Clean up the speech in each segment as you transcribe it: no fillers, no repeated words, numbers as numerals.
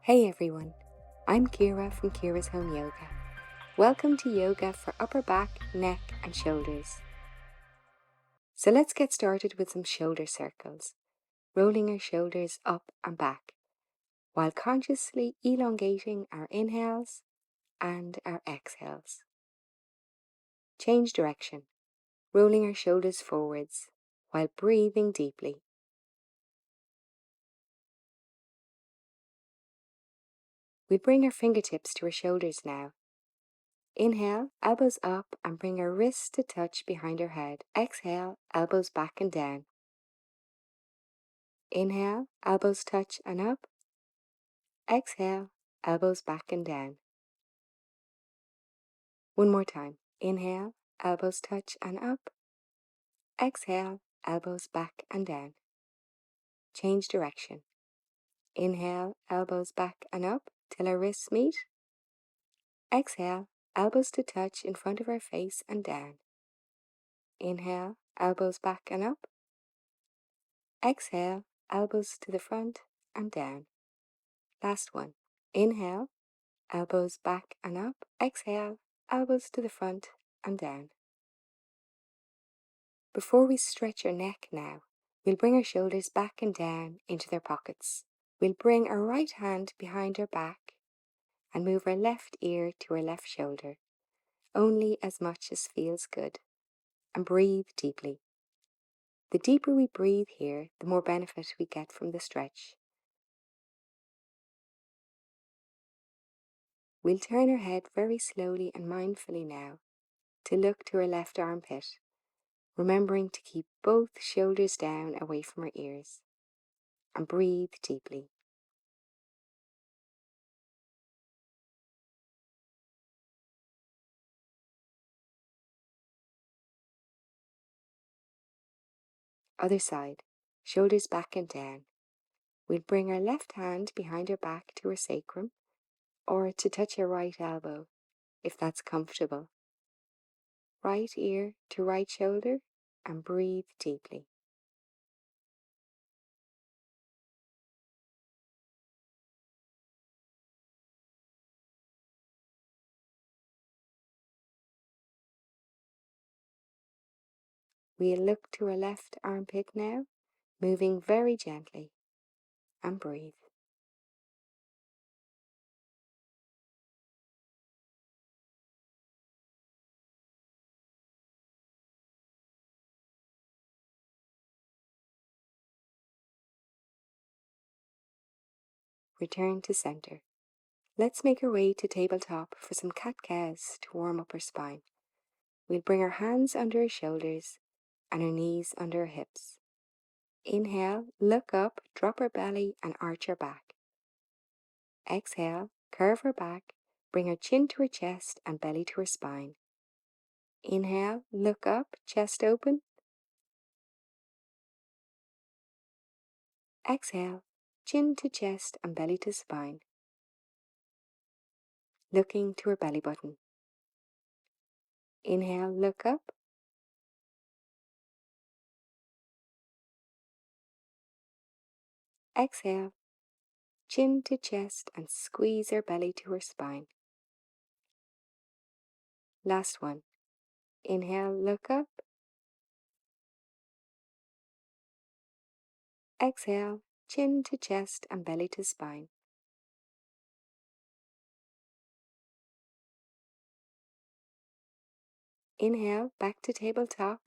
Hey everyone, I'm Ciara from Ciara's Home Yoga. Welcome to yoga for upper back, neck and shoulders. So let's get started with some shoulder circles, rolling our shoulders up and back, while consciously elongating our inhales and our exhales. Change direction, rolling our shoulders forwards while breathing deeply. We bring our fingertips to our shoulders now. Inhale, elbows up and bring our wrists to touch behind our head. Exhale, elbows back and down. Inhale, elbows touch and up. Exhale, elbows back and down. One more time. Inhale, elbows touch and up. Exhale, elbows back and down. Change direction. Inhale, elbows back and up till our wrists meet. Exhale, elbows to touch in front of our face and down. Inhale, elbows back and up. Exhale, elbows to the front and down. Last one. Inhale, elbows back and up. Exhale, elbows to the front and down. Before we stretch our neck now, we'll bring our shoulders back and down into their pockets. We'll bring our right hand behind our back and move our left ear to our left shoulder, only as much as feels good, and breathe deeply. The deeper we breathe here, the more benefit we get from the stretch. We'll turn our head very slowly and mindfully now to look to our left armpit, remembering to keep both shoulders down away from our ears, and breathe deeply. Other side, shoulders back and down. We'll bring our left hand behind our back to our sacrum, or to touch our right elbow, if that's comfortable. Right ear to right shoulder, and breathe deeply. We'll look to our left armpit now, moving very gently, and breathe. Return to center. Let's make our way to tabletop for some cat-cows to warm up our spine. We'll bring our hands under our shoulders and our knees under our hips. Inhale, look up, drop our belly and arch our back. Exhale, curve our back, bring our chin to our chest and belly to our spine. Inhale, look up, chest open. Exhale, chin to chest and belly to spine. Looking to our belly button. Inhale, look up. Exhale, chin to chest and squeeze our belly to our spine. Last one. Inhale, look up. Exhale, chin to chest and belly to spine. Inhale, back to tabletop,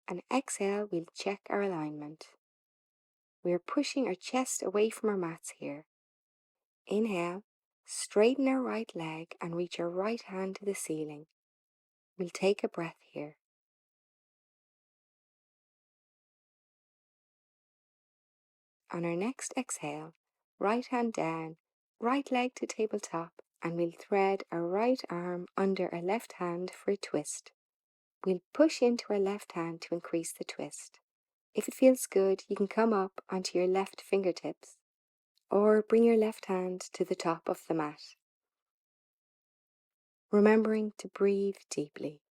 and exhale, we'll check our alignment. We're pushing our chest away from our mats here. Inhale, straighten our right leg and reach our right hand to the ceiling. We'll take a breath here. On our next exhale, right hand down, right leg to tabletop, and we'll thread our right arm under our left hand for a twist. We'll push into our left hand to increase the twist. If it feels good, you can come up onto your left fingertips, or bring your left hand to the top of the mat. Remembering to breathe deeply.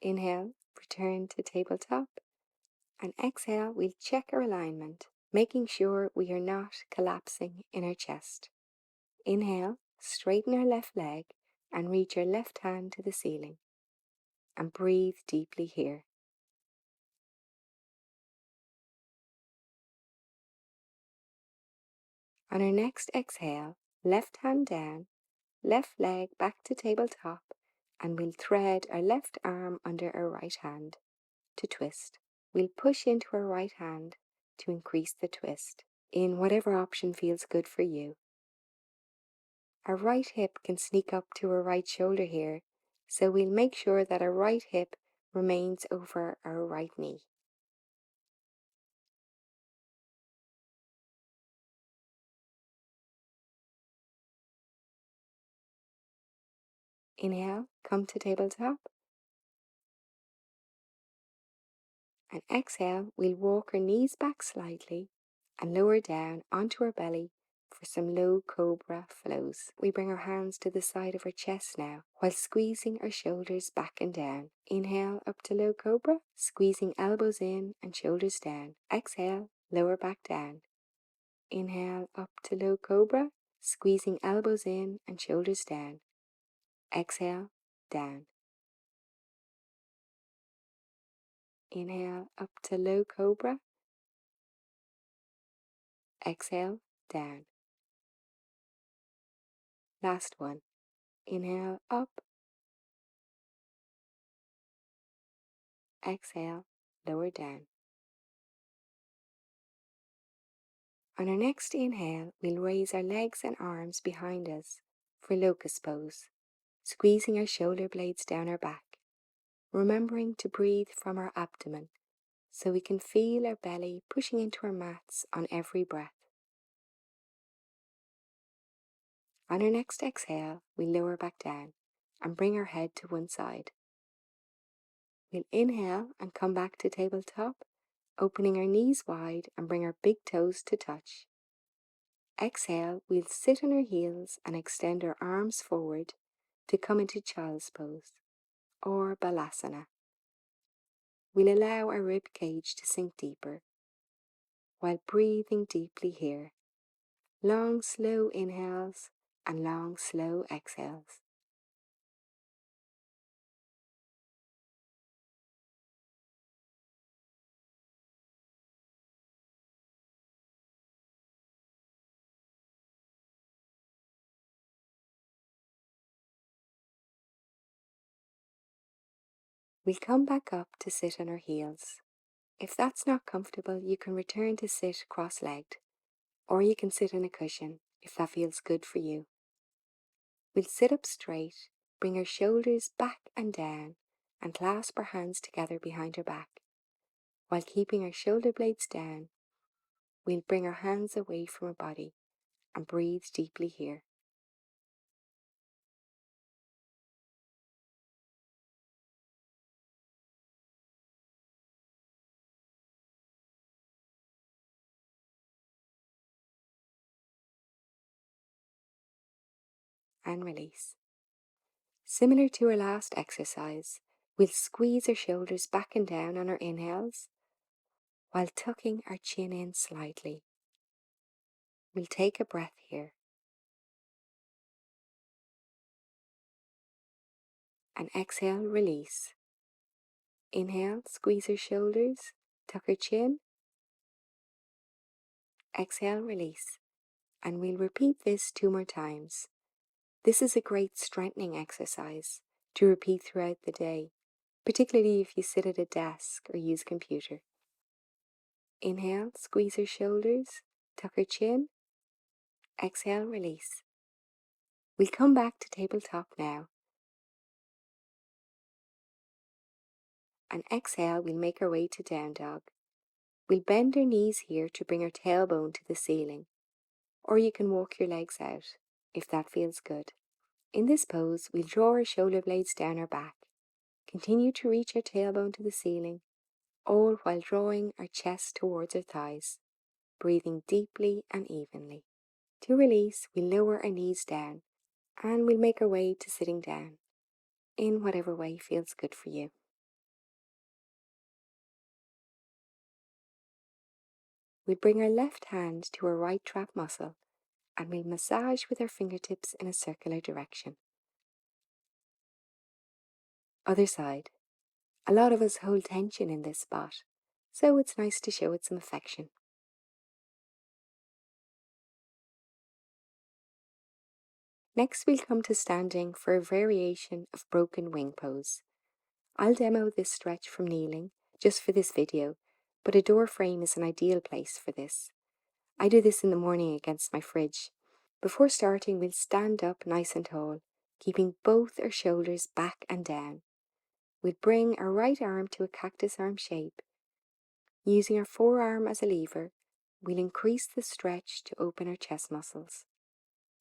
Inhale, return to tabletop. And exhale, we'll check our alignment, making sure we are not collapsing in our chest. Inhale, straighten our left leg and reach our left hand to the ceiling. And breathe deeply here. On our next exhale, left hand down, left leg back to tabletop, and we'll thread our left arm under our right hand to twist. We'll push into our right hand to increase the twist in whatever option feels good for you. Our right hip can sneak up to our right shoulder here, so we'll make sure that our right hip remains over our right knee. Inhale, come to tabletop. And exhale, we'll walk our knees back slightly and lower down onto our belly for some low cobra flows. We bring our hands to the side of our chest now while squeezing our shoulders back and down. Inhale up to low cobra, squeezing elbows in and shoulders down. Exhale, lower back down. Inhale up to low cobra, squeezing elbows in and shoulders down. Exhale, down. Inhale up to low cobra. Exhale, down. Last one. Inhale up. Exhale, lower down. On our next inhale, we'll raise our legs and arms behind us for locust pose, squeezing our shoulder blades down our back, remembering to breathe from our abdomen so we can feel our belly pushing into our mats on every breath. On our next exhale, we'll lower back down and bring our head to one side. We'll inhale and come back to tabletop, opening our knees wide and bring our big toes to touch. Exhale, we'll sit on our heels and extend our arms forward to come into child's pose or balasana. We'll allow our rib cage to sink deeper while breathing deeply here. Long, slow inhales and long, slow exhales. We'll come back up to sit on our heels. If that's not comfortable, you can return to sit cross-legged, or you can sit on a cushion if that feels good for you. We'll sit up straight, bring our shoulders back and down, and clasp our hands together behind our back. While keeping our shoulder blades down, we'll bring our hands away from our body and breathe deeply here. And release. Similar to our last exercise, we'll squeeze our shoulders back and down on our inhales while tucking our chin in slightly. We'll take a breath here. And exhale, release. Inhale, squeeze our shoulders, tuck our chin. Exhale, release. And we'll repeat this 2 more times. This is a great strengthening exercise to repeat throughout the day, particularly if you sit at a desk or use a computer. Inhale, squeeze our shoulders, tuck our chin. Exhale, release. We'll come back to tabletop now. And exhale, we'll make our way to down dog. We'll bend our knees here to bring our tailbone to the ceiling, or you can walk your legs out if that feels good. In this pose, we'll draw our shoulder blades down our back, continue to reach our tailbone to the ceiling, all while drawing our chest towards our thighs, breathing deeply and evenly. To release, we'll lower our knees down and we'll make our way to sitting down in whatever way feels good for you. We'll bring our left hand to our right trap muscle and we'll massage with our fingertips in a circular direction. Other side. A lot of us hold tension in this spot, so it's nice to show it some affection. Next we'll come to standing for a variation of broken wing pose. I'll demo this stretch from kneeling, just for this video, but a door frame is an ideal place for this. I do this in the morning against my fridge. Before starting, we'll stand up nice and tall, keeping both our shoulders back and down. We'll bring our right arm to a cactus arm shape. Using our forearm as a lever, we'll increase the stretch to open our chest muscles.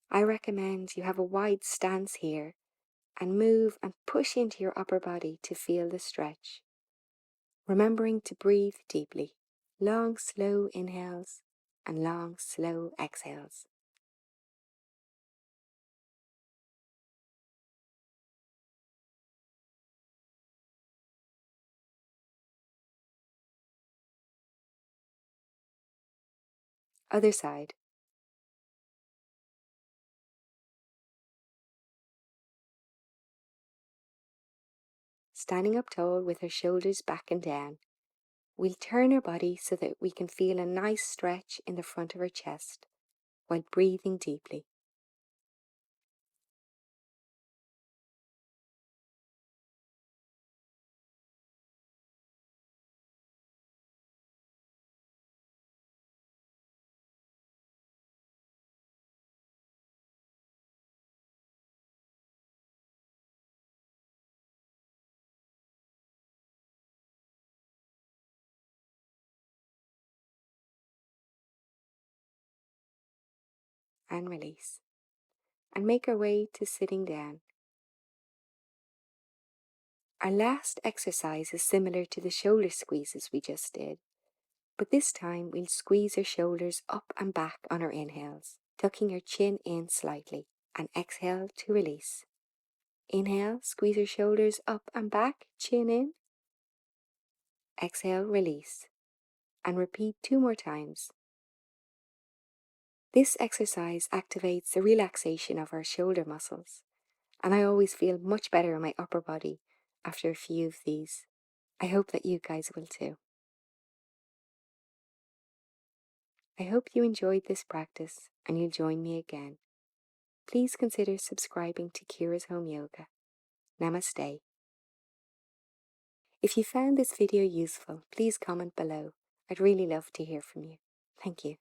I recommend you have a wide stance here and move and push into your upper body to feel the stretch. Remembering to breathe deeply, long, slow inhales and long, slow exhales. Other side. Standing up tall with our shoulders back and down, we'll turn our body so that we can feel a nice stretch in the front of our chest while breathing deeply. And release. And make our way to sitting down. Our last exercise is similar to the shoulder squeezes we just did, but this time we'll squeeze our shoulders up and back on our inhales, tucking our chin in slightly, and exhale to release. Inhale, squeeze your shoulders up and back, chin in. Exhale, release. And repeat 2 more times. This exercise activates the relaxation of our shoulder muscles, and I always feel much better in my upper body after a few of these. I hope that you guys will too. I hope you enjoyed this practice and you'll join me again. Please consider subscribing to Ciara's Home Yoga. Namaste. If you found this video useful, please comment below. I'd really love to hear from you. Thank you.